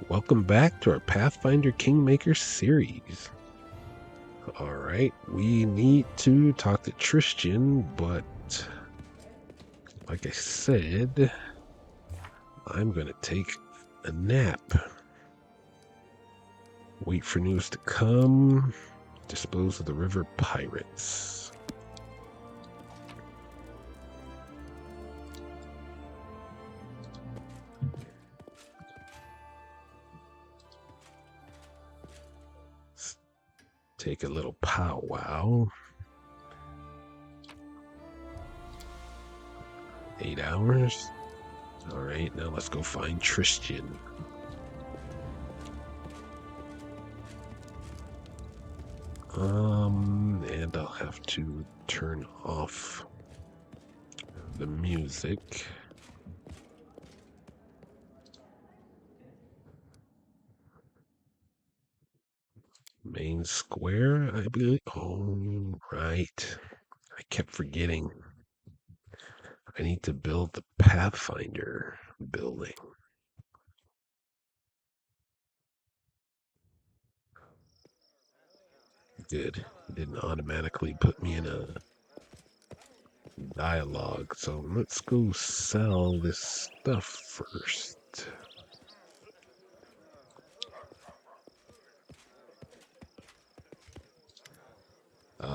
Welcome back to our Pathfinder Kingmaker series. Alright, we need to talk to Tristan, but like I said, I'm going to take a nap. Wait for news to come. Dispose of the river pirates. Take a little powwow. 8 hours. Alright, now let's go find Tristan. And I'll have to turn off the music. Main square, I believe. Oh, right. I kept forgetting. I need to build the Pathfinder building. Good. It didn't automatically put me in a dialogue. So let's go sell this stuff first.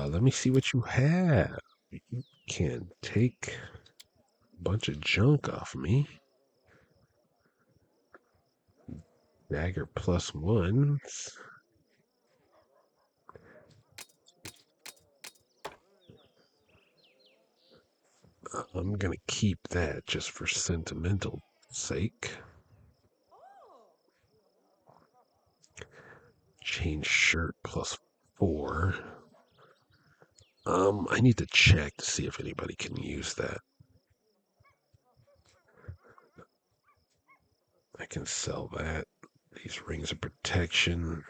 Let me see what you have. You can take a bunch of junk off me. Dagger +1s. I'm going to keep that just for sentimental sake. Change shirt +4. I need to check to see if anybody can use that. I can sell that. These rings of protection.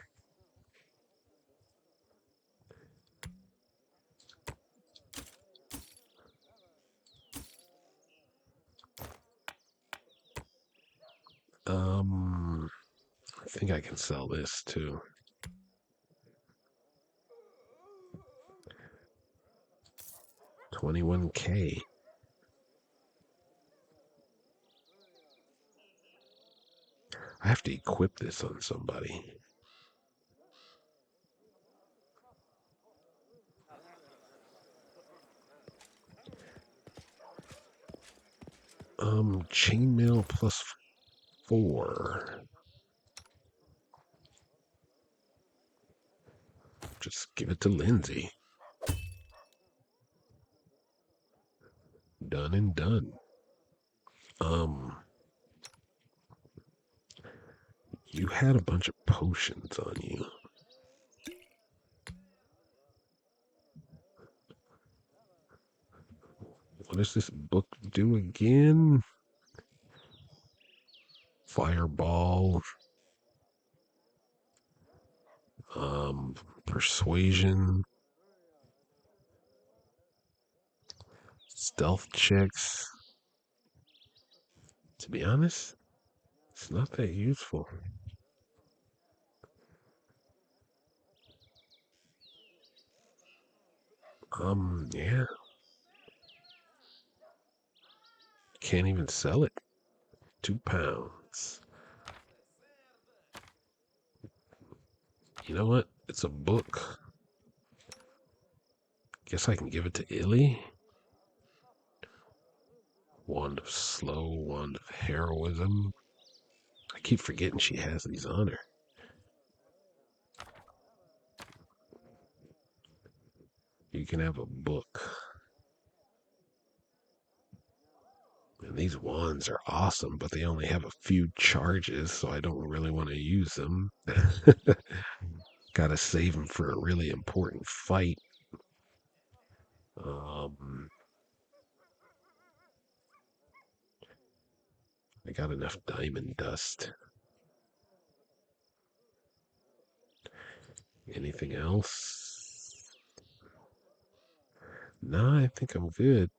I think I can sell this too. $21K. I have to equip this on somebody. Chainmail +4. Just give it to Lindsay. Done and done. You had a bunch of potions on you. What does this book do again? Fireball. Persuasion. Stealth checks. To be honest, it's not that useful. Yeah. Can't even sell it. £2. You know what? It's a book. Guess I can give it to Illy. Wand of Slow, Wand of Heroism. I keep forgetting she has these on her. You can have a book. And these wands are awesome, but they only have a few charges, so I don't really want to use them. Gotta save them for a really important fight. I got enough diamond dust. Anything else? No, I think I'm good.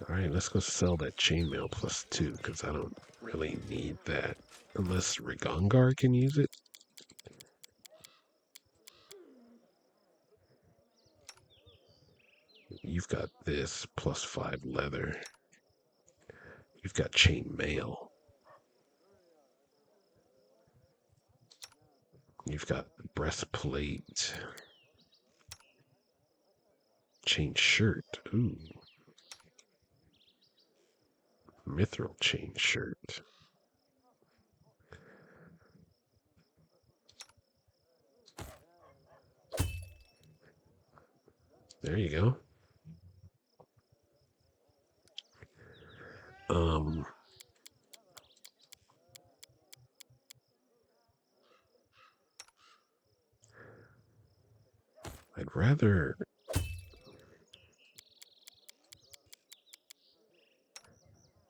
Alright, let's go sell that chainmail +2, because I don't really need that. Unless Rigongar can use it. You've got this +5 leather. You've got chainmail. You've got breastplate. Chain shirt. Ooh. Mithril chain shirt. There you go. I'd rather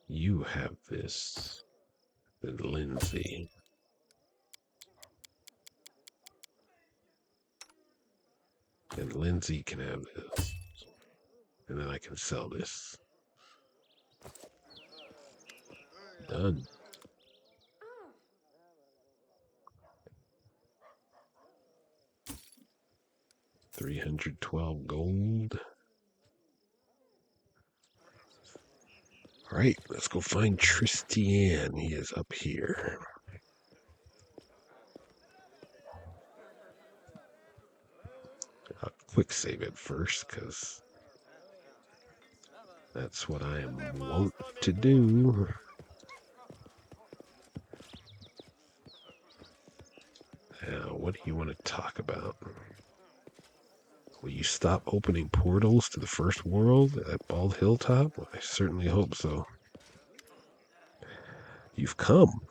you have this than Lindsay. And Lindsay can have this. And then I can sell this. Done. $312 gold. Alright, let's go find Tristan. He is up here. I'll quick save it first, because that's what I am wont to do. Now, what do you want to talk about? Will you stop opening portals to the first world at Bald Hilltop? Well, I certainly hope so. You've come.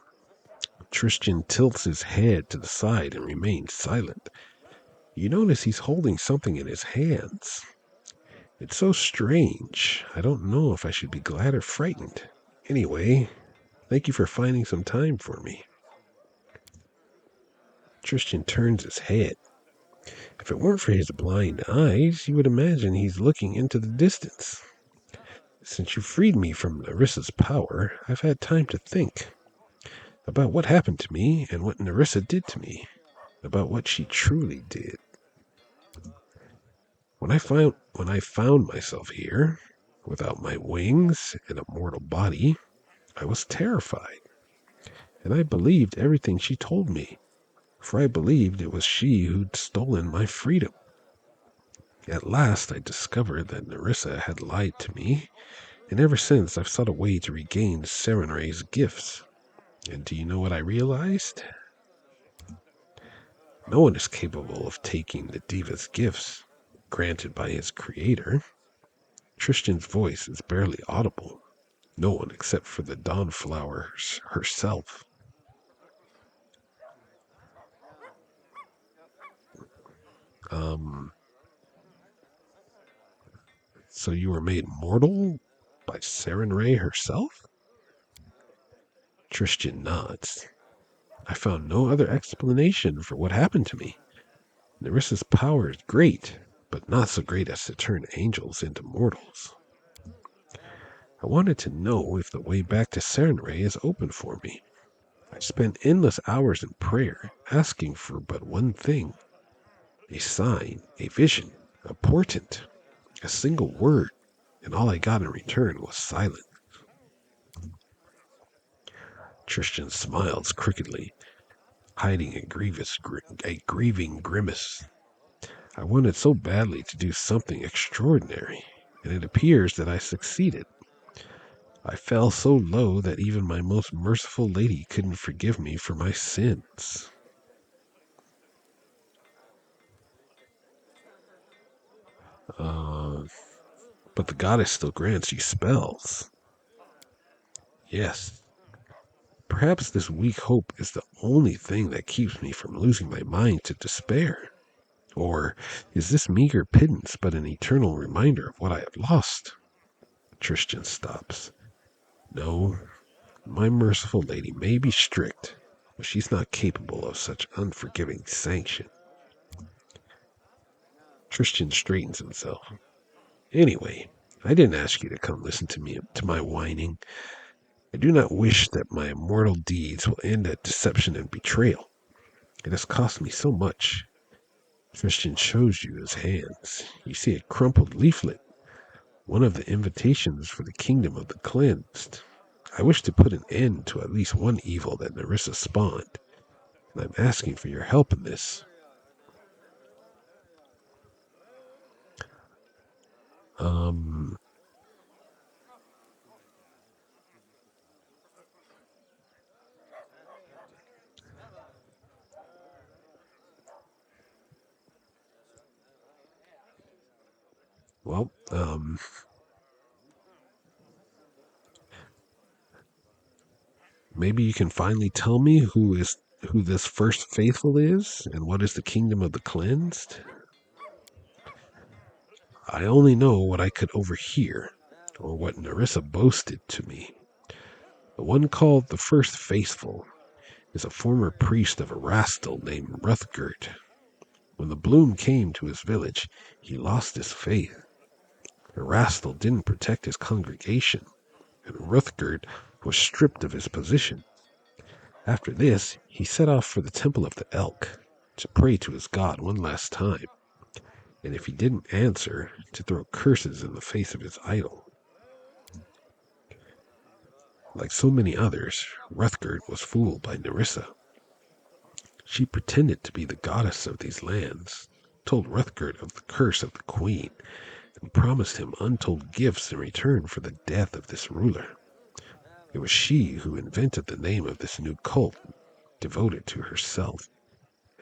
Tristan tilts his head to the side and remains silent. You notice he's holding something in his hands. It's so strange. I don't know if I should be glad or frightened. Anyway, thank you for finding some time for me. Tristan turns his head. If it weren't for his blind eyes, you would imagine he's looking into the distance. Since you freed me from Nerissa's power, I've had time to think about what happened to me and what Nerissa did to me, about what she truly did. When I found myself here, without my wings and a mortal body, I was terrified, and I believed everything she told me, for I believed it was she who'd stolen my freedom. At last I discovered that Nerissa had lied to me, and ever since I've sought a way to regain Serenray's gifts. And do you know what I realized? No one is capable of taking the Diva's gifts, granted by his creator. Tristan's voice is barely audible. No one except for the Dawnflower herself. So you were made mortal by Serenray herself? Tristan nods. I found no other explanation for what happened to me. Nerissa's power is great, but not so great as to turn angels into mortals. I wanted to know if the way back to Serenray is open for me. I spent endless hours in prayer, asking for but one thing. A sign, a vision, a portent, a single word, and all I got in return was silence. Tristan smiles crookedly, hiding a grieving grimace. I wanted so badly to do something extraordinary, and it appears that I succeeded. I fell so low that even my most merciful lady couldn't forgive me for my sins. But the goddess still grants you spells. Yes. Perhaps this weak hope is the only thing that keeps me from losing my mind to despair. Or is this meager pittance but an eternal reminder of what I have lost? Tristan stops. No, my merciful lady may be strict, but she's not capable of such unforgiving sanction. Tristan straightens himself. Anyway, I didn't ask you to come listen to my whining. I do not wish that my immortal deeds will end at deception and betrayal. It has cost me so much. Christian shows you his hands. You see a crumpled leaflet, one of the invitations for the kingdom of the cleansed. I wish to put an end to at least one evil that Nerissa spawned, and I'm asking for your help in this. Um, well, maybe you can finally tell me who this first faithful is, and what is the kingdom of the cleansed? I only know what I could overhear, or what Nerissa boasted to me. The one called the first faithful is a former priest of Erastil named Ruthgert. When the bloom came to his village, he lost his faith. Erastil didn't protect his congregation, and Ruthgert was stripped of his position. After this, he set off for the Temple of the Elk to pray to his god one last time, and if he didn't answer, to throw curses in the face of his idol. Like so many others, Ruthgert was fooled by Nerissa. She pretended to be the goddess of these lands, told Ruthgert of the curse of the queen, and promised him untold gifts in return for the death of this ruler. It was she who invented the name of this new cult, devoted to herself,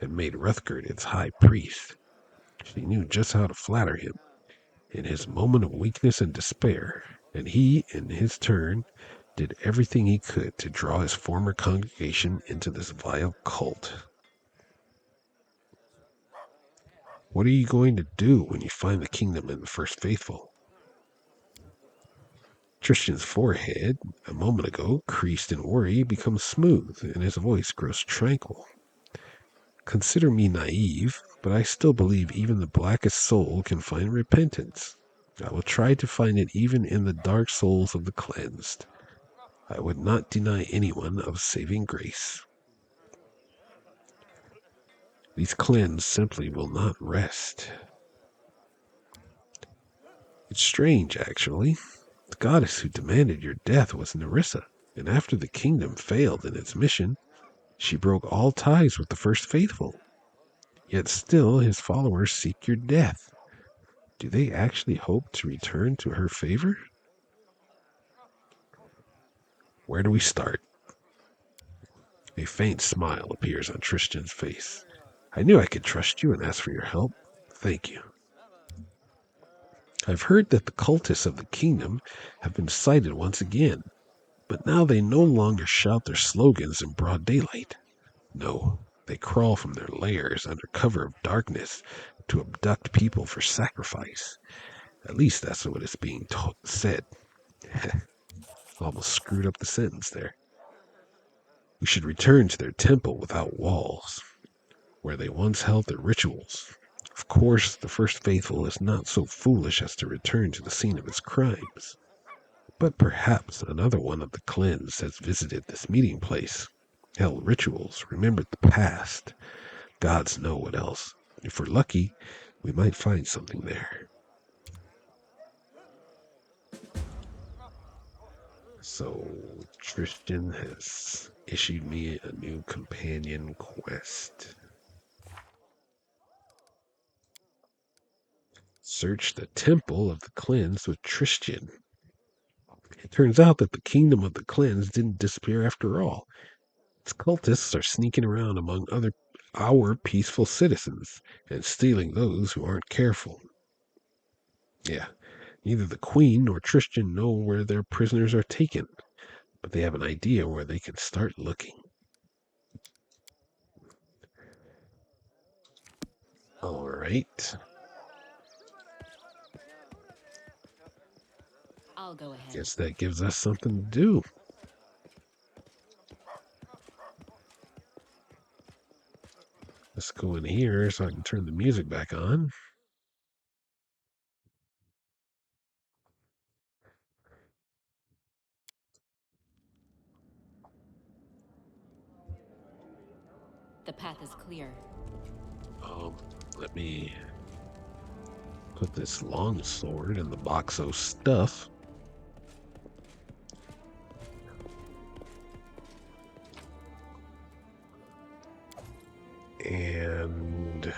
and made Ruthgert its high priest. She knew just how to flatter him in his moment of weakness and despair, and he, in his turn, did everything he could to draw his former congregation into this vile cult. What are you going to do when you find the kingdom and the first faithful? Tristan's forehead, a moment ago creased in worry, becomes smooth, and his voice grows tranquil. Consider me naive, but I still believe even the blackest soul can find repentance. I will try to find it even in the dark souls of the cleansed. I would not deny anyone of saving grace. These cleansed simply will not rest. It's strange, actually. The goddess who demanded your death was Nerissa, and after the kingdom failed in its mission, she broke all ties with the first faithful. Yet still his followers seek your death. Do they actually hope to return to her favor? Where do we start? A faint smile appears on Tristan's face. I knew I could trust you and ask for your help. Thank you. I've heard that the cultists of the kingdom have been sighted once again, but now they no longer shout their slogans in broad daylight. No, they crawl from their lairs under cover of darkness to abduct people for sacrifice. At least that's what is being said. Almost screwed up the sentence there. We should return to their temple without walls, where they once held their rituals. Of course, the first faithful is not so foolish as to return to the scene of his crimes. But perhaps another one of the cleansed has visited this meeting place, held rituals, remembered the past. Gods know what else. If we're lucky, we might find something there. So, Tristan has issued me a new companion quest. Search the temple of the cleansed with Tristan. It turns out that the kingdom of the cleansed didn't disappear after all. Its cultists are sneaking around among our peaceful citizens and stealing those who aren't careful. Yeah, neither the queen nor Tristan know where their prisoners are taken, but they have an idea where they can start looking. All right. I'll go ahead. Guess that gives us something to do. Let's go in here so I can turn the music back on. path is clear. Let me put this long sword in the box of stuff. And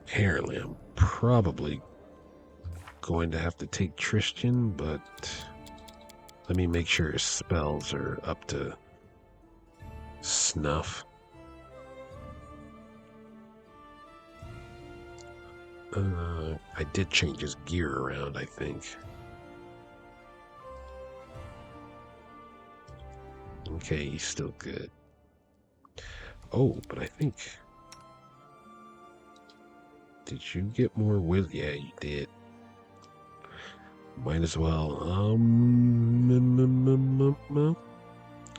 apparently I'm probably going to have to take Tristan, but let me make sure his spells are up to snuff. I did change his gear around, I think. Okay, he's still good. Oh, but I think... Did you get more with? Yeah, you did. Might as well.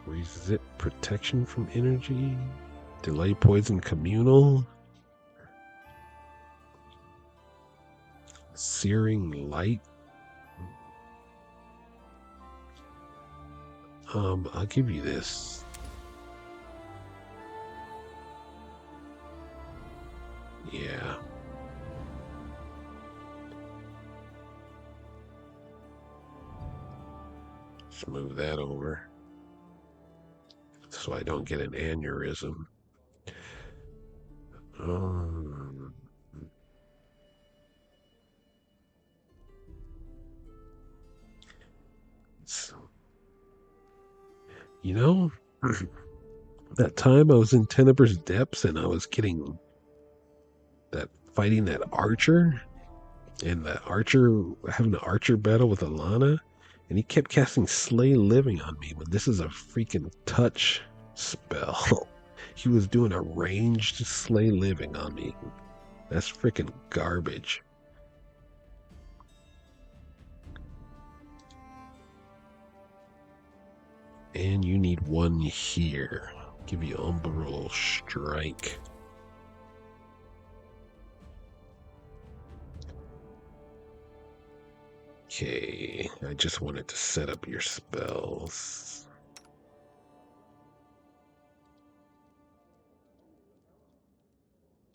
Resist protection from energy. Delay poison communal. Searing light. I'll give you this. Yeah. Just move that over so I don't get an aneurysm. So, you know, that time I was in Tenebrous Depths and I was fighting that archer, and the archer having an archer battle with Alana, and he kept casting Slay Living on me, but this is a freaking touch spell. He was doing a ranged Slay Living on me. That's freaking garbage. And you need one here. Give you Umbral Strike. Okay, I just wanted to set up your spells.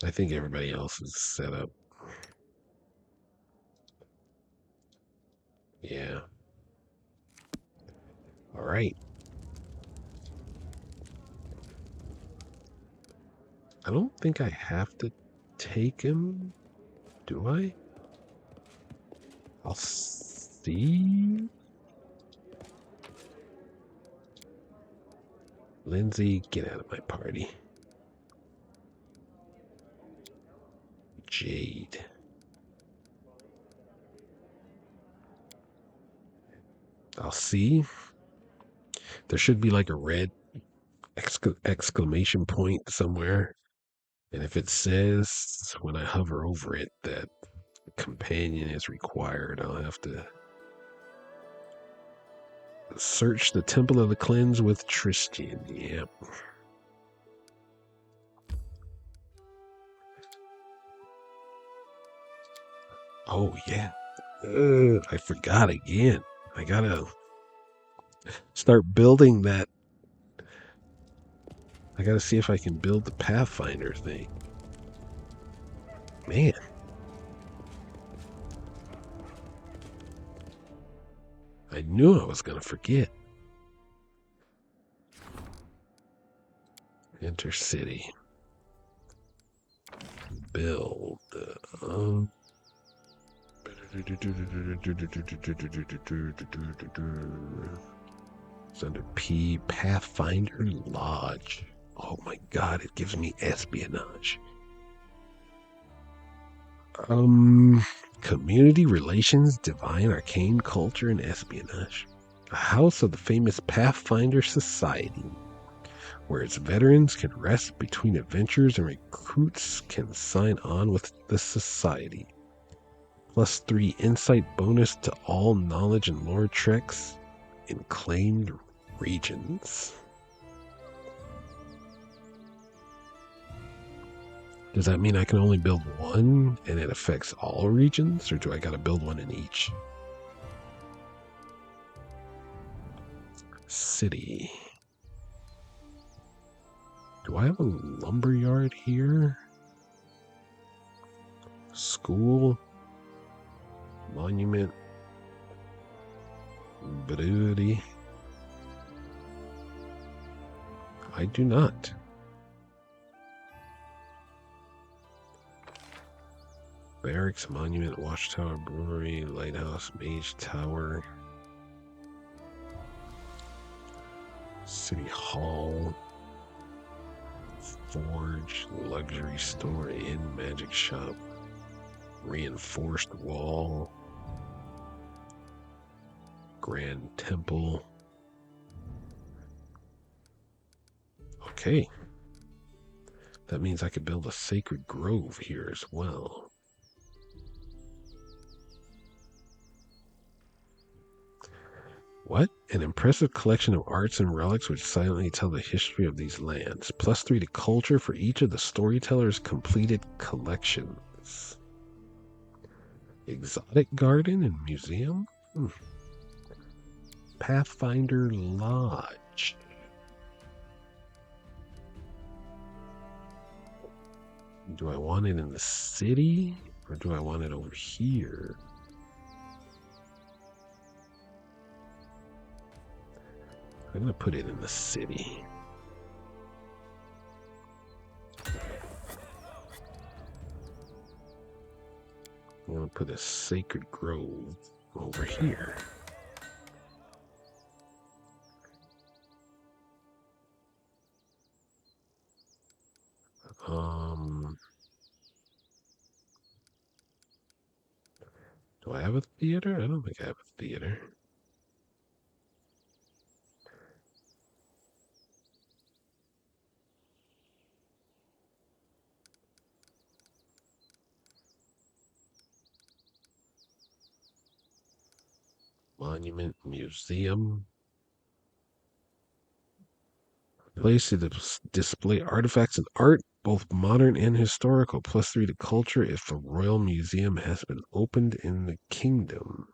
I think everybody else is set up. Yeah. All right. I don't think I have to take him, do I? I'll see. Lindsay, get out of my party. Jade. I'll see. There should be like a red exclamation point somewhere. And if it says when I hover over it that companion is required, I'll have to search the Temple of the Cleanse with Tristan. Yep. Oh, yeah. I forgot again. I gotta start building that. I gotta see if I can build the Pathfinder thing. Man. I knew I was gonna forget. Enter city. Build. It's under P, Pathfinder Lodge. Oh my god, it gives me espionage. Community relations, divine arcane culture, and espionage. A house of the famous Pathfinder Society, where its veterans can rest between adventures and recruits can sign on with the society. +3 insight bonus to all knowledge and lore checks in claimed regions. Does that mean I can only build one and it affects all regions, or do I gotta build one in each? city. Do I have a lumberyard here? School? Monument? Brewery? I do not. Barracks, monument, watchtower, brewery, lighthouse, mage tower, city hall, forge, luxury store, inn, magic shop, reinforced wall, grand temple. Okay. That means I could build a sacred grove here as well. What? An impressive collection of arts and relics which silently tell the history of these lands. +3 to culture for each of the storyteller's completed collections. Exotic garden and museum? Pathfinder Lodge. Do I want it in the city or do I want it over here? I'm going to put it in the city. I'm going to put a sacred grove over here. Do I have a theater? I don't think I have a theater. Monument, museum. Place to display artifacts and art, both modern and historical. +3 to culture if a royal museum has been opened in the kingdom.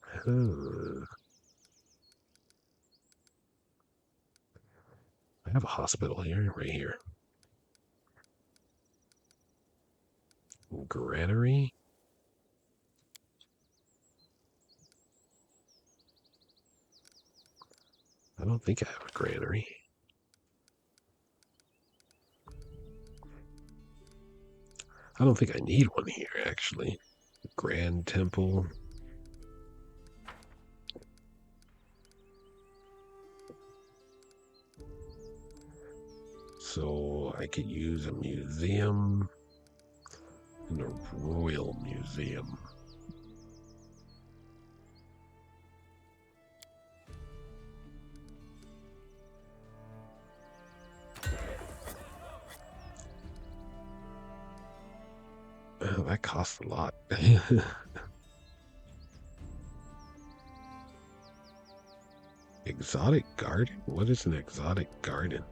I have a hospital here, right here. Granary. I don't think I have a granary. I don't think I need one here, actually. Grand Temple. So I could use a museum and a royal museum. Oh, that costs a lot. Exotic garden? What is an exotic garden?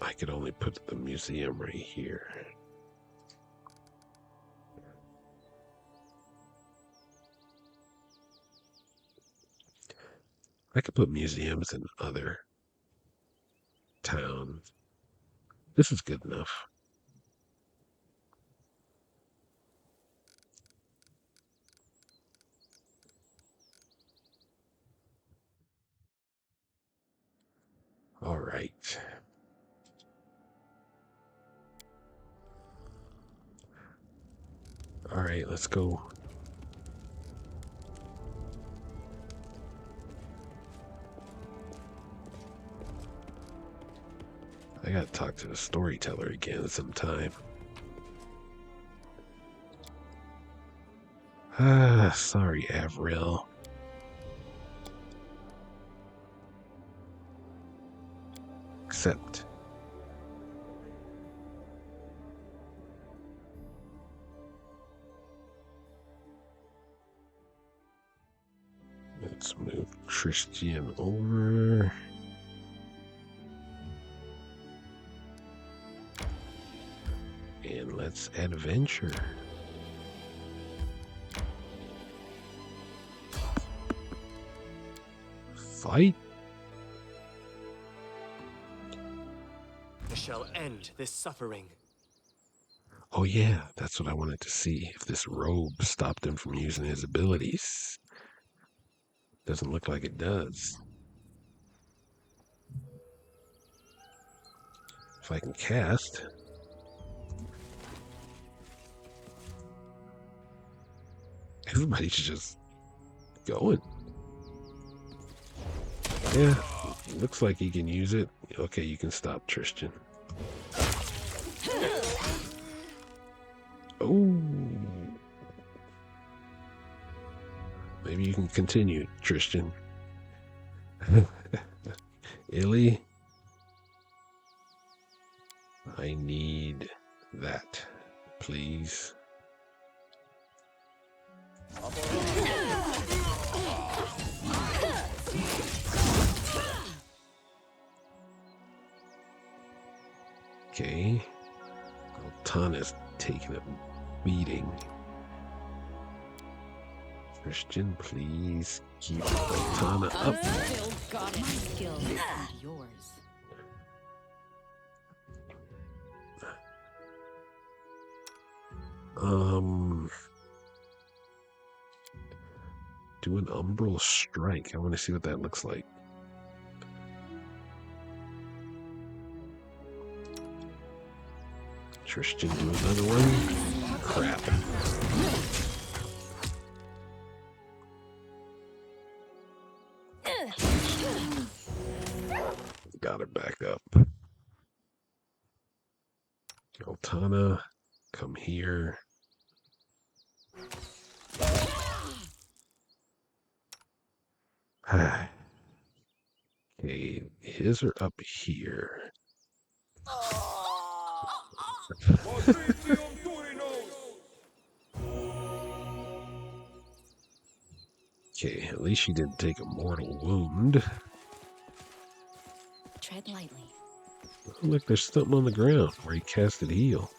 I could only put the museum right here. I could put museums in other towns. This is good enough. All right. All right, let's go. I gotta talk to the storyteller again sometime. Sorry, Avril. Accept. Let's move Christian over. Let's adventure. Fight. I shall end this suffering. Oh yeah, that's what I wanted to see. If this robe stopped him from using his abilities. Doesn't look like it does. If I can cast. Everybody's just going. Yeah, looks like he can use it. Okay, you can stop, Tristan. Oh. Maybe you can continue, Tristan. Illy, I need that, please. Okay. Altana's taking a beating. Christian, please keep Altana up. Still got my skills and yours. Do an umbral strike. I want to see what that looks like. Tristan, do another one. Crap. Got it back up. Altana, come here. Okay, his are up here. Okay, at least she didn't take a mortal wound. Tread lightly. Oh, look, there's something on the ground where he casted heal.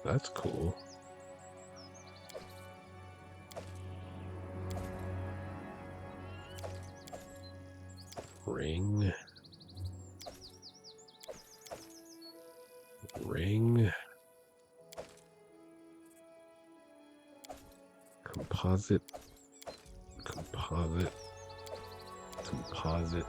That's cool. Ring. Ring. Composite. Composite. Composite.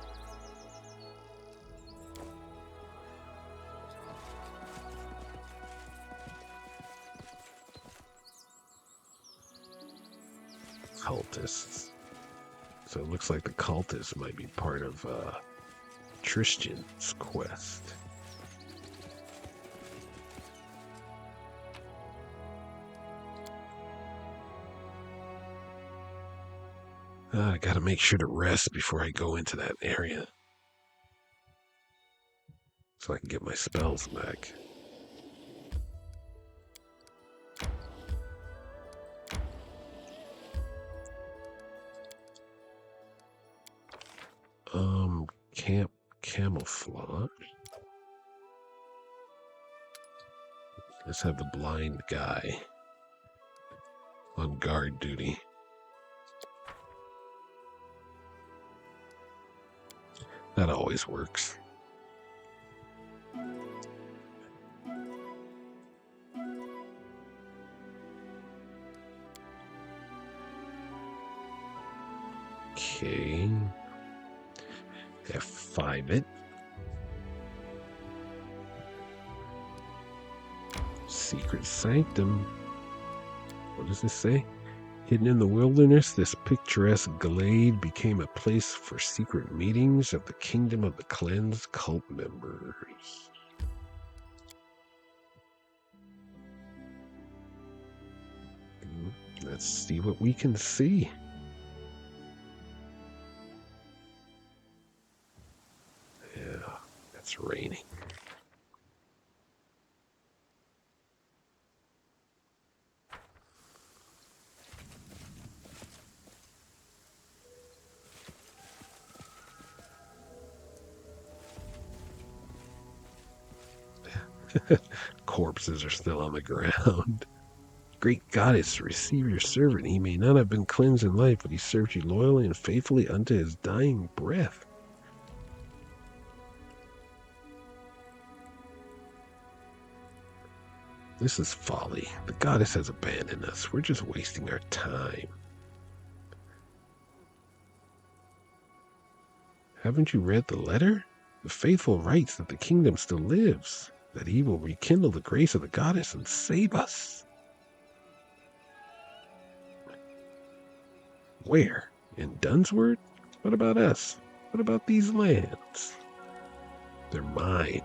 Cultists. So it looks like the cultists might be part of Tristan's quest. I gotta make sure to rest before I go into that area. So I can get my spells back. Camp camouflage. Let's have the blind guy on guard duty. That always works. Okay. F5 it. Secret Sanctum. What does this say? Hidden in the wilderness, this picturesque glade became a place for secret meetings of the Kingdom of the Cleansed cult members. Let's see what we can see. Yeah, it's raining. Corpses are still on the ground. Great goddess, receive your servant. He may not have been cleansed in life, but he served you loyally and faithfully unto his dying breath. This is folly. The goddess has abandoned us. We're just wasting our time. Haven't you read the letter? The faithful writes that the kingdom still lives, that he will rekindle the grace of the goddess and save us. Where? In Dunsword? What about us? What about these lands? They're mine.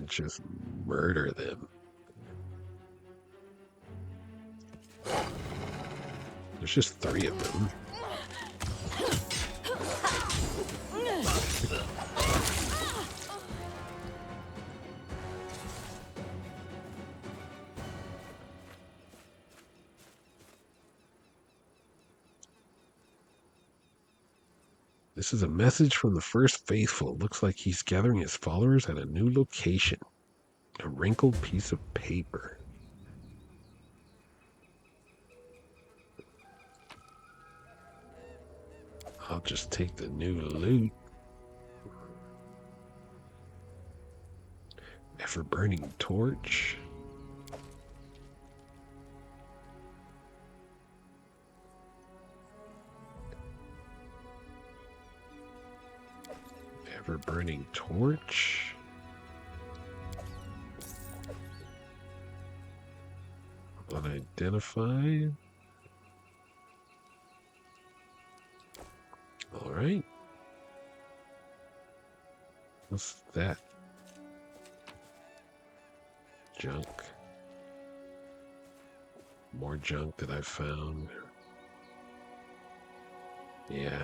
Just murder them. There's just 3 of them. This is a message from the first faithful. Looks like he's gathering his followers at a new location. A wrinkled piece of paper. I'll just take the new loot. Ever-burning torch. Ever-burning torch. Unidentified. All right. What's that? Junk. More junk that I found. Yeah.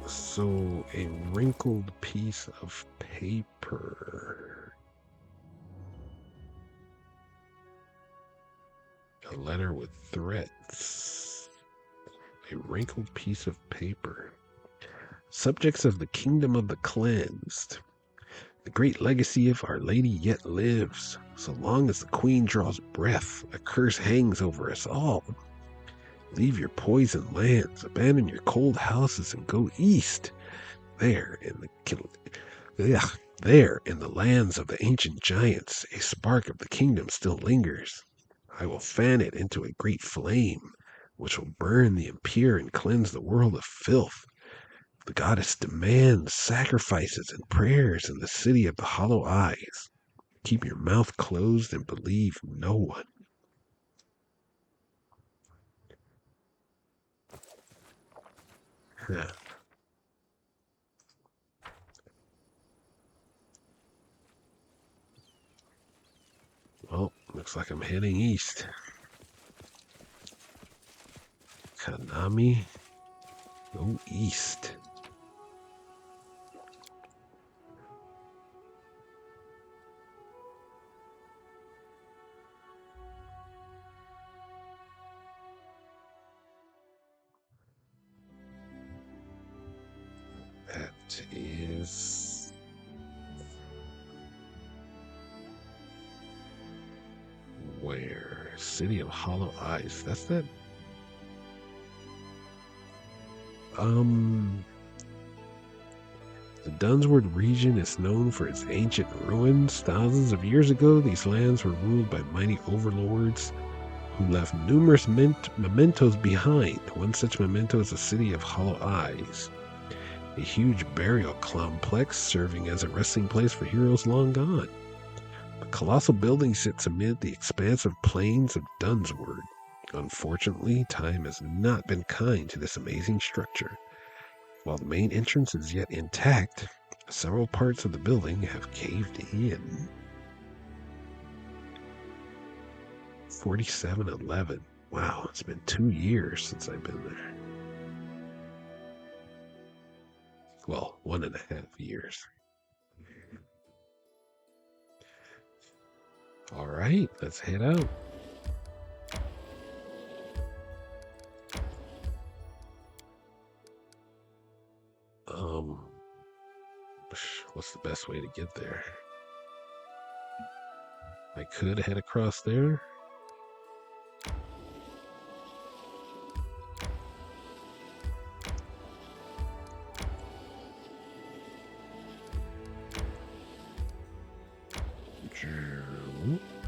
So, a wrinkled piece of paper. A letter with threats. A wrinkled piece of paper. Subjects of the kingdom of the cleansed. The great legacy of Our Lady yet lives. So long as the Queen draws breath, a curse hangs over us all. Leave your poisoned lands, abandon your cold houses, and go east. There in the lands of the ancient giants, a spark of the kingdom still lingers. I will fan it into a great flame, which will burn the impure and cleanse the world of filth. The goddess demands sacrifices and prayers in the city of the hollow eyes. Keep your mouth closed and believe no one. Yeah. Well, looks like I'm heading east. Kanami, go east. That is... where? City of Hollow Eyes. That's that... The Dunsword region is known for its ancient ruins. Thousands of years ago, these lands were ruled by mighty overlords who left numerous mementos behind. One such memento is the city of Hollow Eyes, a huge burial complex serving as a resting place for heroes long gone. The colossal building sits amid the expansive plains of Dunsword. Unfortunately, time has not been kind to this amazing structure. While the main entrance is yet intact, several parts of the building have caved in. 4711. Wow, it's been 2 years since I've been there. Well, 1.5 years. All right, let's head out. What's the best way to get there? I could head across there.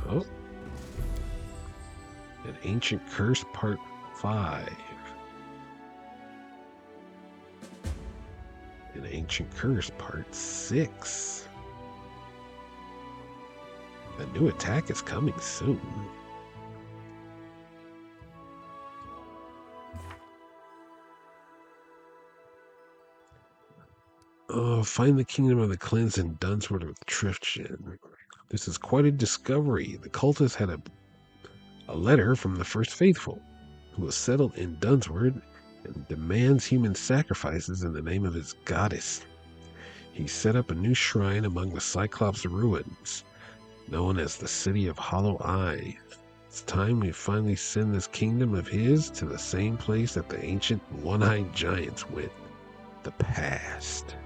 Oh. An Ancient Curse Part 5. An Ancient Curse Part 6. A new attack is coming soon. Oh, find the Kingdom of the Cleansed in Dunsword with Triftian. This is quite a discovery. The cultist had a letter from the First Faithful, who was settled in Dunsword and demands human sacrifices in the name of his goddess. He set up a new shrine among the Cyclops ruins, known as the City of Hollow Eye. It's time we finally send this kingdom of his to the same place that the ancient one-eyed giants went, the past.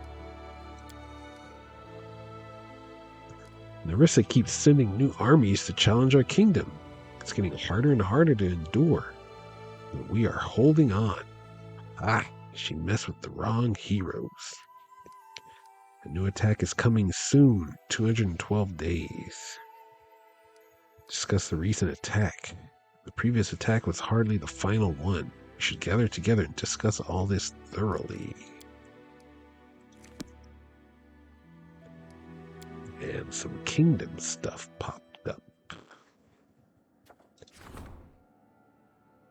Narissa keeps sending new armies to challenge our kingdom. It's getting harder and harder to endure, but we are holding on. She messed with the wrong heroes. A new attack is coming soon, 212 days. Discuss the recent attack. The previous attack was hardly the final one. We should gather together and discuss all this thoroughly. And some kingdom stuff popped up.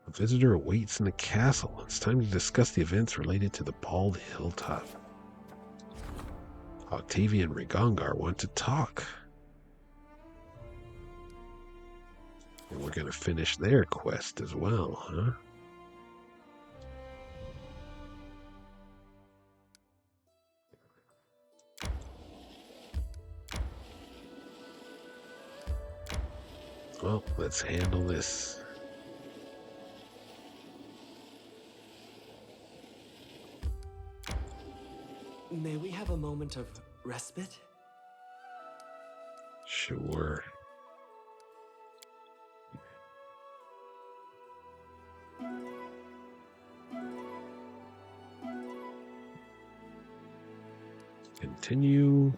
A visitor awaits in the castle. It's time to discuss the events related to the Bald Hilltop. Octavia and Rigongar want to talk. And we're going to finish their quest as well, huh? Well, let's handle this. May we have a moment of respite? Sure. Continue.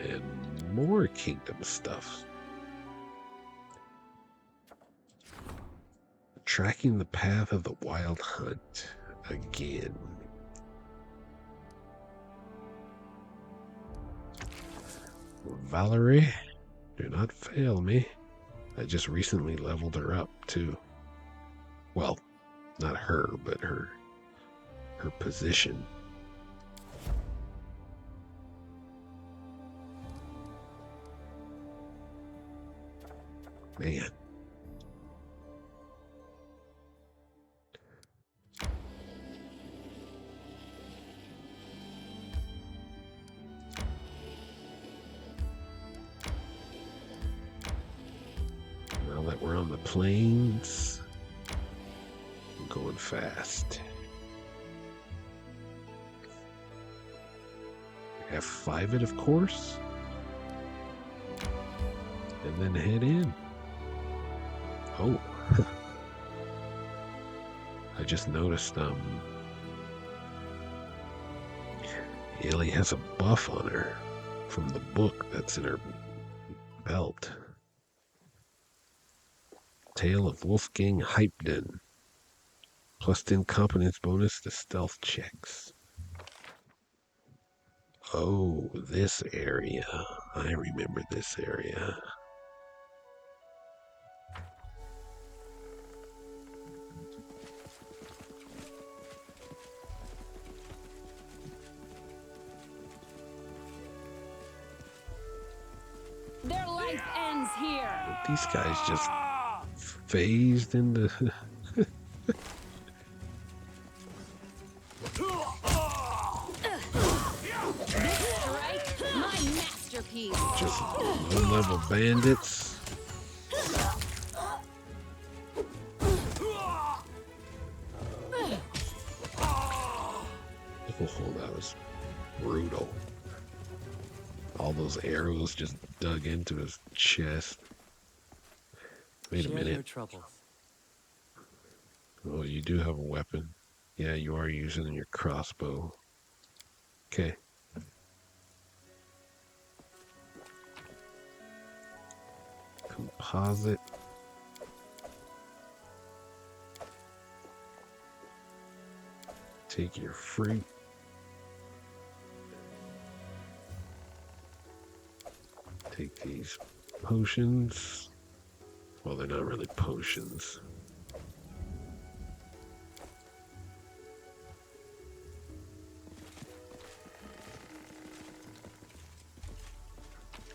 And more kingdom stuff. Tracking the path of the wild hunt again. Valerie, do not fail me. I just recently leveled her up too. Well, not her, but her position. Man. Now that we're on the plains, I'm going fast. F5 it, of course. And then head in. Oh. I just noticed, Ailey has a buff on her from the book that's in her belt. Tale of Wolfgang Hypden. Plus 10 competence bonus to stealth checks. Oh, this area. I remember this area. Their life ends here. These guys just phased into... This strike, my masterpiece. Just low-level bandits. Oh, that was brutal. All those arrows just dug into his chest. Wait a Share your minute. troubles. Oh, you do have a weapon. Yeah, you are using your crossbow. Okay. Composite. Take your fruit. Take these potions. Well, they're not really potions.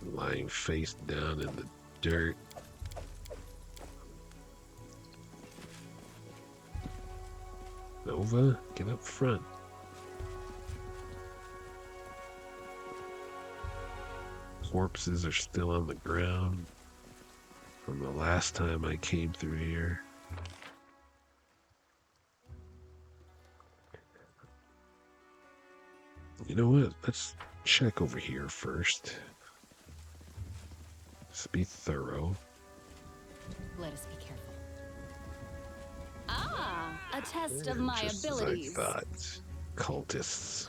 Lying face down in the dirt. Nova, get up front. Corpses are still on the ground from the last time I came through here. You know what? Let's check over here first. Let's be thorough. Let us be careful. Ah, a test of my Just abilities. as I thought. Cultists.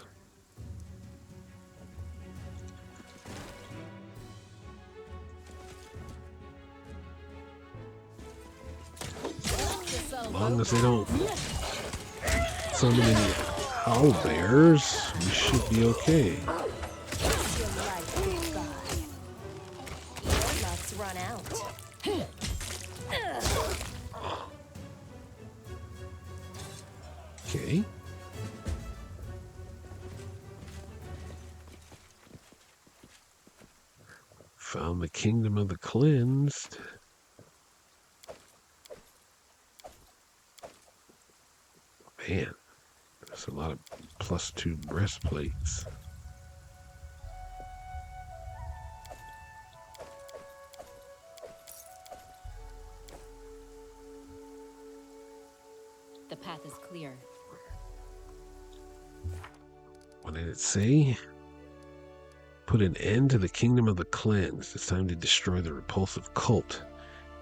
As long as they don't summon any owl bears, we should be okay. Let's run out. Okay. Found the kingdom of the cleansed. Man, there's a lot of +2 breastplates. The path is clear. What did it say? Put an end to the kingdom of the cleansed. It's time to destroy the repulsive cult,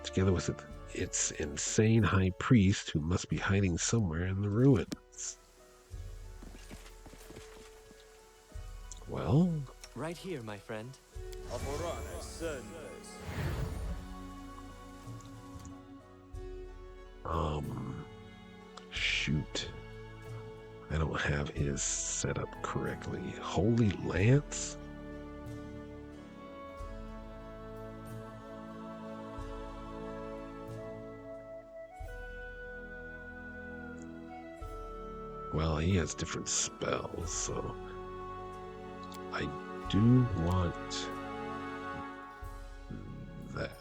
together with its insane high priest who must be hiding somewhere in the ruins. Well, Right here, my friend. shoot. I don't have his set up correctly. Holy Lance? Well, he has different spells, so I do want that.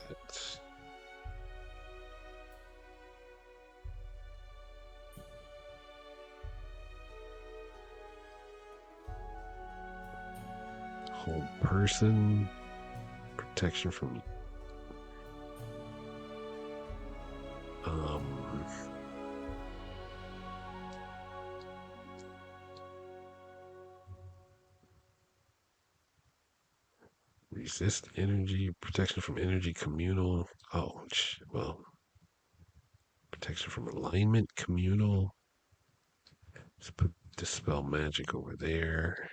Hold person, protection from resist energy, protection from energy communal. Oh, well, protection from alignment communal. Let's put dispel magic over there.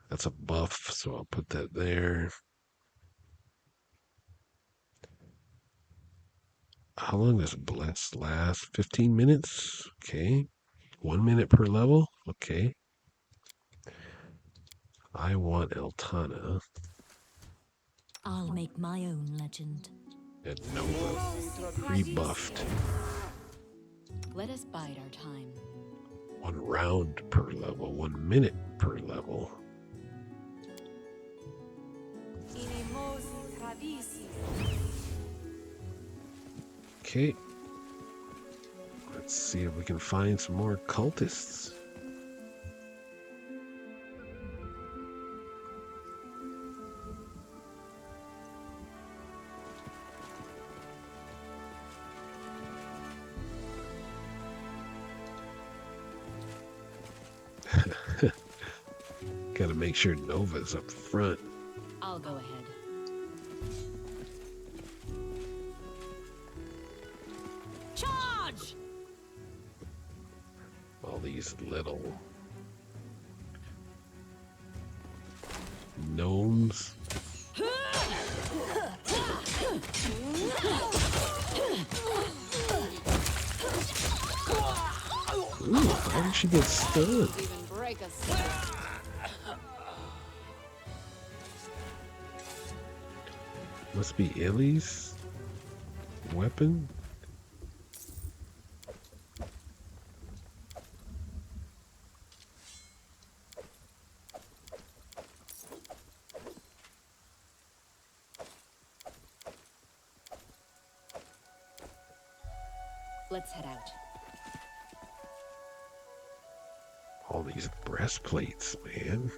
That's a buff, so I'll put that there. How long does bless last? 15 minutes? Okay. 1 minute per level? Okay. I want Eltana I'll make my own legend. and Nova rebuffed. Let us bide our time. 1 round per level, 1 minute per level. Okay. Let's Let's see if we can find some more cultists. Gotta make sure Nova's up front. I'll go ahead. Charge! All these little gnomes. Ooh, how did she get stunned? Even break a sweat. Must be Ellie's weapon. Let's head out. All these breastplates, man.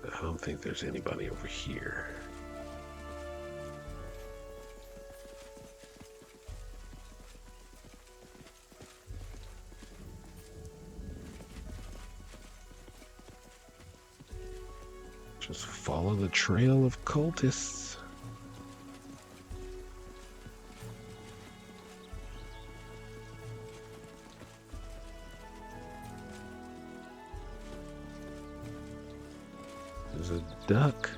I don't think there's anybody over here. Just follow the trail of cultists. There's a duck.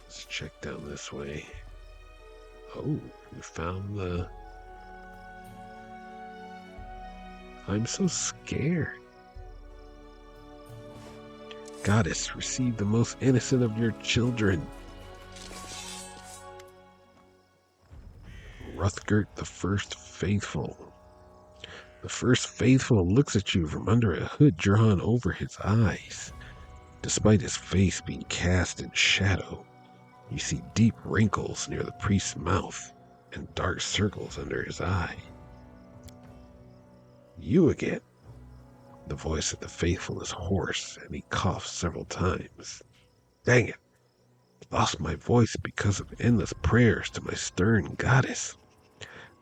Let's check down this way. Oh, we found the... I'm so scared. Goddess, receive the most innocent of your children. Ruthgert the First Faithful. The First Faithful looks at you from under a hood drawn over his eyes. Despite his face being cast in shadow, you see deep wrinkles near the priest's mouth and dark circles under his eye. You again. The voice of the faithful is hoarse, and he coughs several times. Dang it! Lost my voice because of endless prayers to my stern goddess.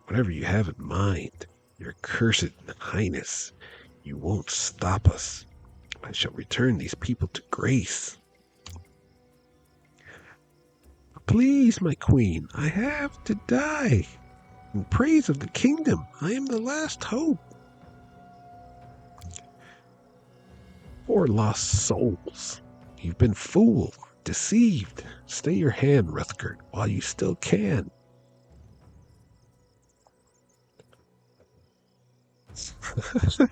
Whatever you have in mind, your cursed highness, you won't stop us. I shall return these people to grace. Please, my queen, I have to die. In praise of the kingdom, I am the last hope. Poor lost souls. You've been fooled, deceived. Stay your hand, Ruthgert, while you still can.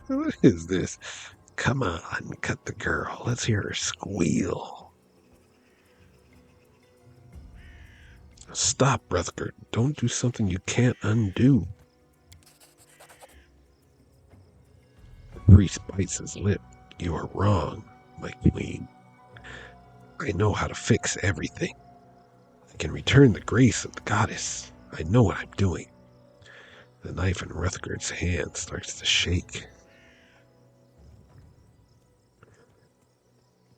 What is this? Come on, cut the girl. Let's hear her squeal. Stop, Ruthgert. Don't do something you can't undo. The priest bites his lip. You are wrong, my queen. I know how to fix everything. I can return the grace of the goddess. I know what I'm doing. The knife in Ruthgert's hand starts to shake.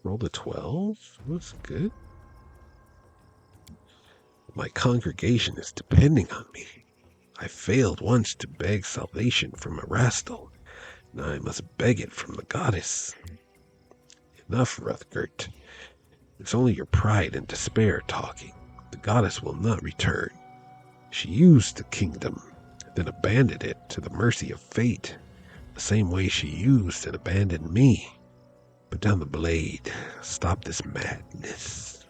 Roll a 12? That's good. My congregation is depending on me. I failed once to beg salvation from Erastil. Now I must beg it from the goddess. Enough, Ruthgert. It's only your pride and despair talking. The goddess will not return. She used the kingdom, then abandoned it to the mercy of fate, the same way she used and abandoned me. Put down the blade. Stop this madness.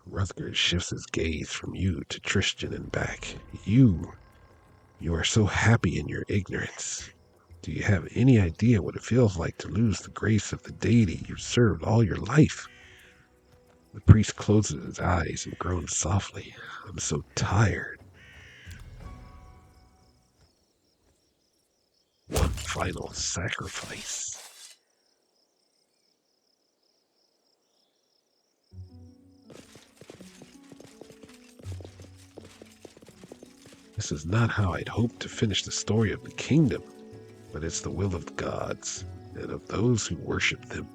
Ruthgert shifts his gaze from you to Tristan and back. You You are so happy in your ignorance. Do you have any idea what it feels like to lose the grace of the deity you've served all your life? The priest closes his eyes and groans softly. I'm so tired. One final sacrifice. This is not how I'd hoped to finish the story of the kingdom, but it's the will of the gods and of those who worship them.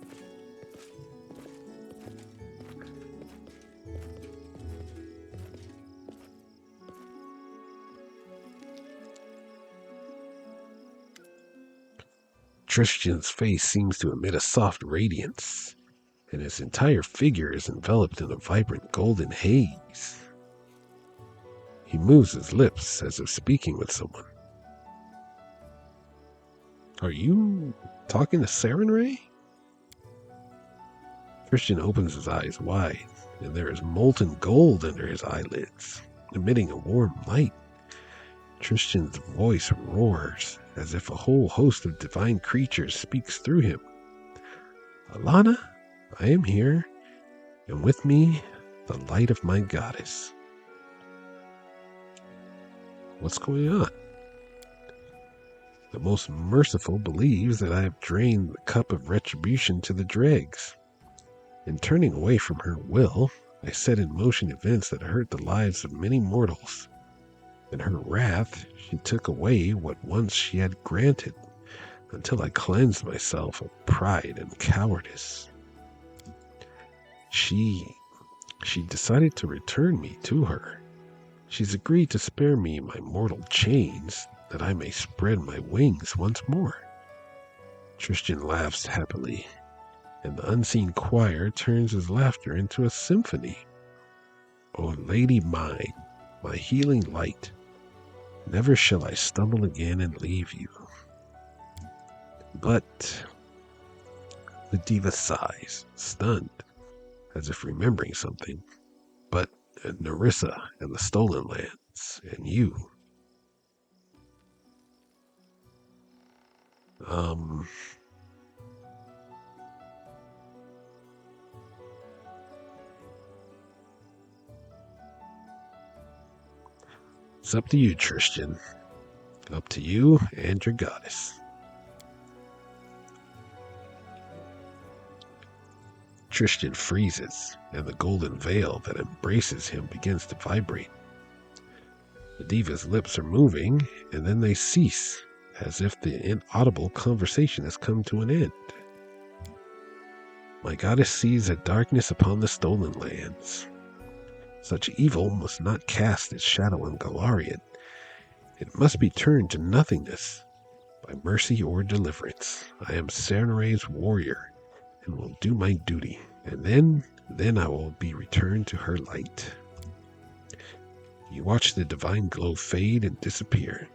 Tristan's face seems to emit a soft radiance, and his entire figure is enveloped in a vibrant golden haze. He moves his lips as if speaking with someone. Are you talking to Sarenrae? Tristan opens his eyes wide, and there is molten gold under his eyelids, emitting a warm light. Tristan's voice roars, as if a whole host of divine creatures speaks through him. Alana, I am here, and with me, the light of my goddess. What's going on? The most merciful believes that I have drained the cup of retribution to the dregs. In turning away from her will, I set in motion events that hurt the lives of many mortals. In her wrath, she took away what once she had granted, until I cleansed myself of pride and cowardice. She decided to return me to her. She's agreed to spare me my mortal chains, that I may spread my wings once more. Tristan laughs happily, and the unseen choir turns his laughter into a symphony. O lady mine, my healing light, never shall I stumble again and leave you. But the diva sighs, stunned, as if remembering something. But Narissa and the Stolen Lands, and you. It's up to you, Tristan. Up to you and your goddess. Tristan freezes, and the golden veil that embraces him begins to vibrate. The diva's lips are moving, and then they cease, as if the inaudible conversation has come to an end. My goddess sees a darkness upon the Stolen Lands. Such evil must not cast its shadow in Galarian. It must be turned to nothingness, by mercy or deliverance. I am Sarenrae's warrior, and will do my duty, and then I will be returned to her light. You watch the divine glow fade and disappear.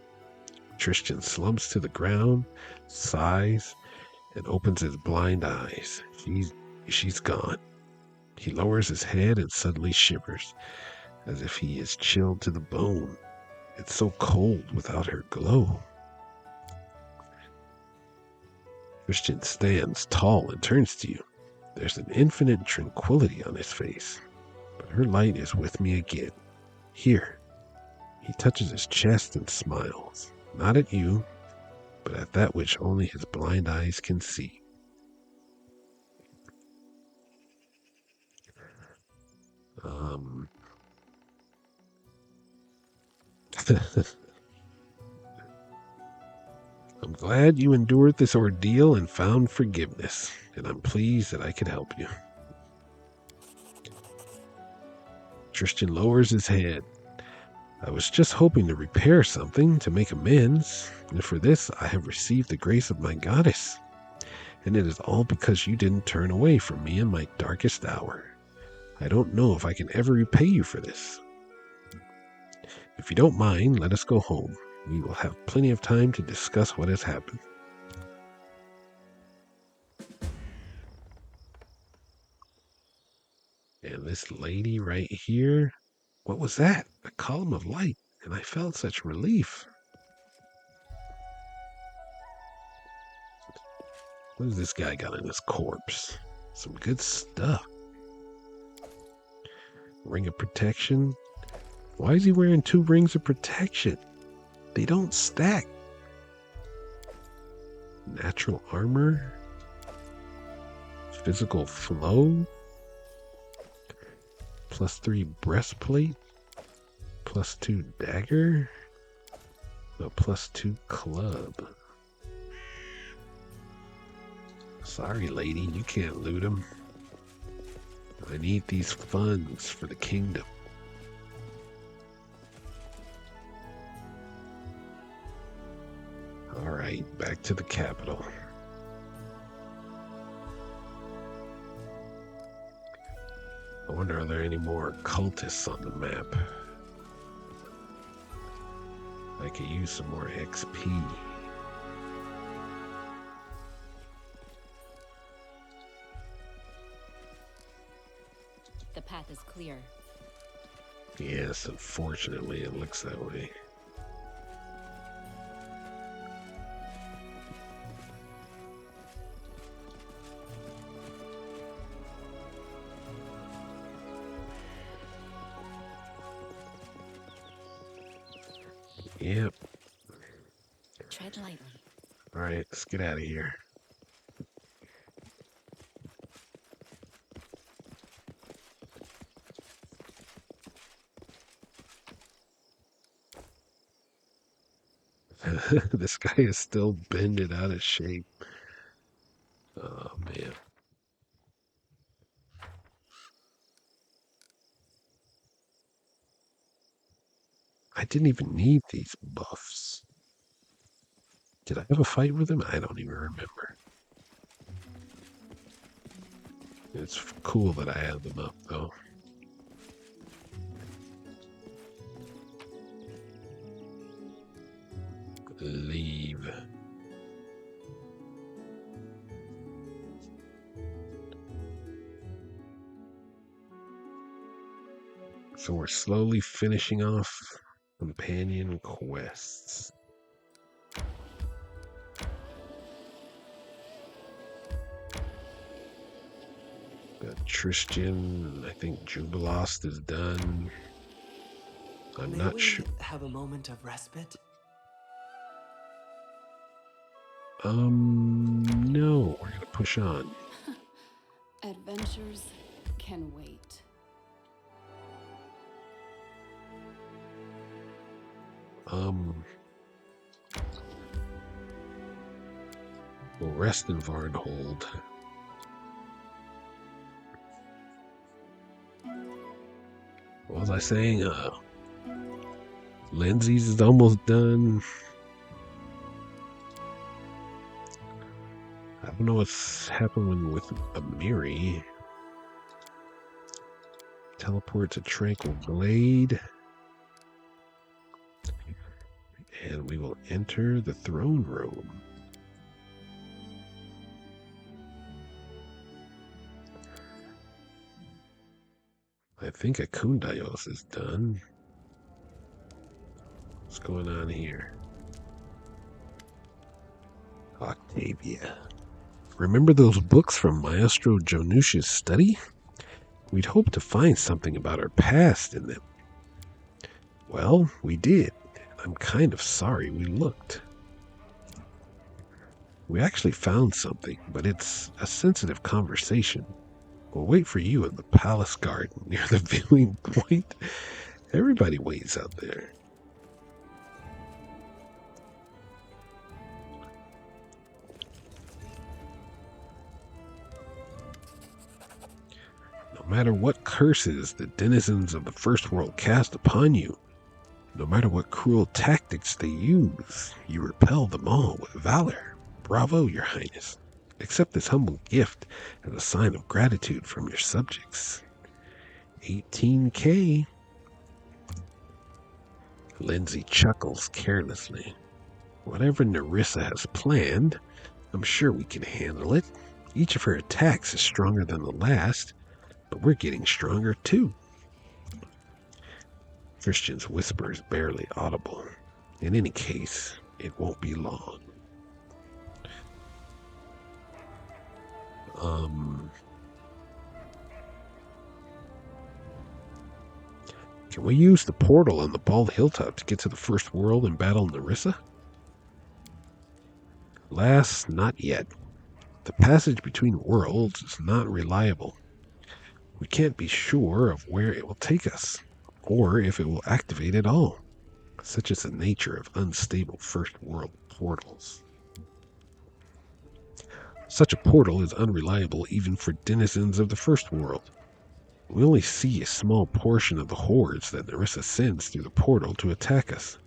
Tristan slumps to the ground, sighs, and opens his blind eyes. She's gone. He lowers his head and suddenly shivers, as if he is chilled to the bone. It's so cold without her glow. Tristan stands tall and turns to you. There's an infinite tranquility on his face, but her light is with me again. Here. He touches his chest and smiles, not at you, but at that which only his blind eyes can see. I'm glad you endured this ordeal and found forgiveness, and I'm pleased that I could help you. Tristan lowers his head. I was just hoping to repair something, to make amends, and for this I have received the grace of my goddess. And it is all because you didn't turn away from me in my darkest hour. I don't know if I can ever repay you for this. If you don't mind, let us go home. We will have plenty of time to discuss what has happened. And this lady right here, what was that? A column of light, and I felt such relief. What does this guy got in his corpse? Some good stuff. Ring of protection. Why is he wearing 2 rings of protection? They don't stack. Natural armor. Physical flow. +3 breastplate. +2 dagger. A +2 club. Sorry, lady, you can't loot them. I need these funds for the kingdom. Alright, back to the capital. I wonder, are there any more cultists on the map? I could use some more XP. The path is clear. Yes, unfortunately, it looks that way. Yep. Tread lightly. All right, let's get out of here. This guy is still bended out of shape. Oh, man. I didn't even need these buffs. Did I have a fight with him? I don't even remember. It's cool that I had them up, though. Leave. So we're slowly finishing off companion quests. Got Tristan. I think Jubilost is done. I'm May not we sure. have a moment of respite? No, we're gonna push on. Adventures can wait. We'll rest in Varnhold. What was I saying? Lindsay's is almost done. I don't know what's happening with Amiri. Teleport to Tranquil Glade. And we will enter the throne room. I think Akundaios is done. What's going on here? Octavia. Remember those books from Maestro Jonush's study? We'd hoped to find something about our past in them. Well, we did. I'm kind of sorry we looked. We actually found something, but it's a sensitive conversation. We'll wait for you in the palace garden near the viewing point. Everybody waits out there. No matter what curses the denizens of the First World cast upon you, no matter what cruel tactics they use, you repel them all with valor. Bravo, Your Highness. Accept this humble gift as a sign of gratitude from your subjects. 18K. Lindsay chuckles carelessly. Whatever Nerissa has planned, I'm sure we can handle it. Each of her attacks is stronger than the last, but we're getting stronger too. Christian's whisper is barely audible. In any case, it won't be long. Can we use the portal on the bald hilltop to get to the first world and battle Narissa? Alas, not yet. The passage between worlds is not reliable. We can't be sure of where it will take us, or if it will activate at all. Such is the nature of unstable first world portals. Such a portal is unreliable even for denizens of the first world. We only see a small portion of the hordes that Narissa sends through the portal to attack us.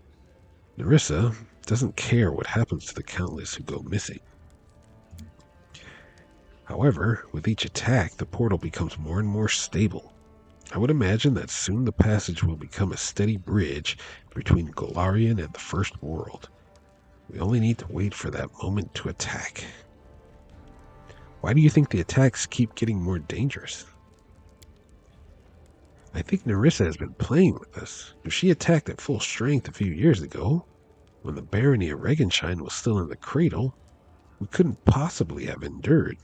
Narissa doesn't care what happens to the countless who go missing. However, with each attack, the portal becomes more and more stable. I would imagine that soon the passage will become a steady bridge between Golarion and the First World. We only need to wait for that moment to attack. Why do you think the attacks keep getting more dangerous? I think Narissa has been playing with us. If she attacked at full strength a few years ago, when the barony of Regenshine was still in the cradle, we couldn't possibly have endured.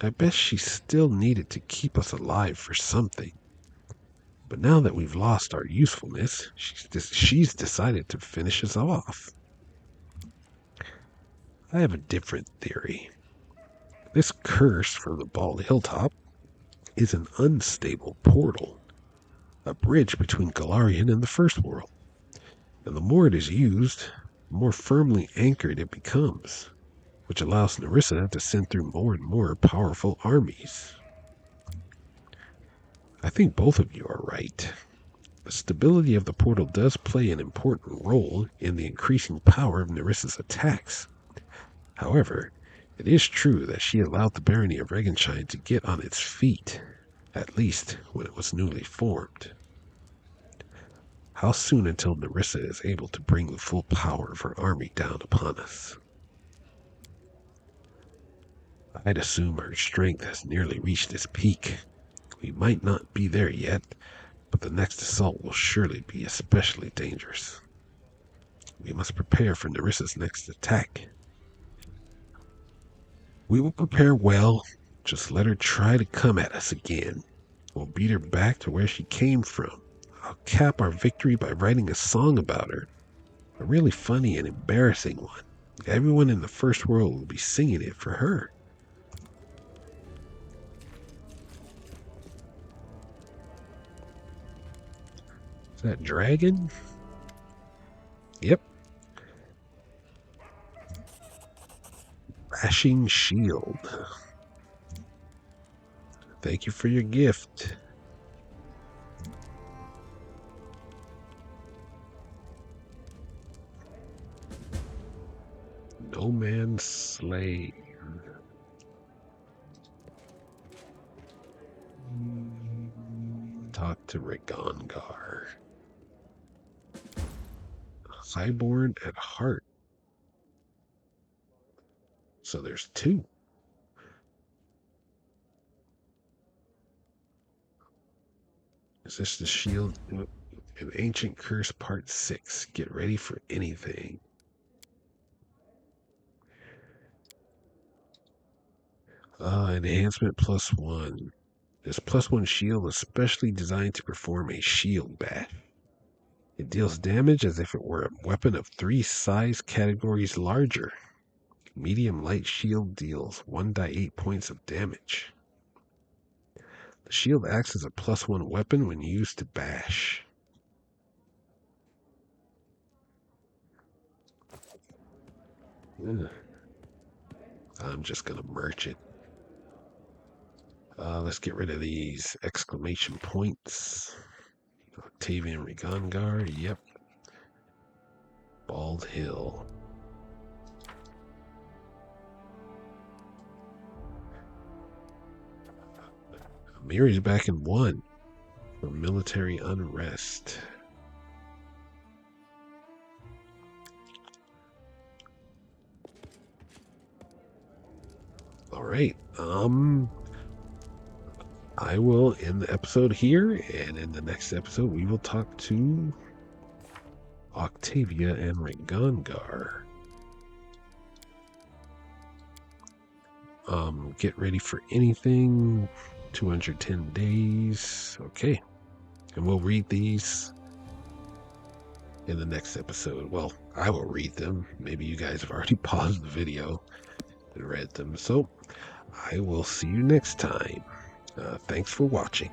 I bet she still needed to keep us alive for something. But now that we've lost our usefulness, she's decided to finish us off. I have a different theory. This curse from the bald hilltop is an unstable portal, a bridge between Golarion and the First World. And the more it is used, the more firmly anchored it becomes, which allows Narissa to send through more and more powerful armies. I think both of you are right. The stability of the portal does play an important role in the increasing power of Narissa's attacks. However, it is true that she allowed the barony of Regenshine to get on its feet, at least when it was newly formed. How soon until Narissa is able to bring the full power of her army down upon us? I'd assume her strength has nearly reached its peak. We might not be there yet, but the next assault will surely be especially dangerous. We must prepare for Narissa's next attack. We will prepare well. Just let her try to come at us again. We'll beat her back to where she came from. I'll cap our victory by writing a song about her. A really funny and embarrassing one. Everyone in the First World will be singing it for her. Is that dragon? Yep. Crashing shield. Thank you for your gift. No man's slave. Talk to Regongar. Highborn at heart. So there's two. Is this the shield? An Ancient Curse Part 6. Get ready for anything. Enhancement +1. This +1 shield is specially designed to perform a shield bash. It deals damage as if it were a weapon of 3 size categories larger. Medium light shield deals 1d8 points of damage. The shield acts as a +1 weapon when used to bash. I'm just gonna merch it. Let's get rid of these exclamation points. Octavian Regongar, yep. Bald Hill. Miri's back in 1 for military unrest. All right. I will end the episode here, and in the next episode we will talk to Octavia and Regongar. Get ready for anything. 210 days. Okay. And we'll read these in the next episode. Well, I will read them. Maybe you guys have already paused the video and read them. So I will see you next time. Thanks for watching.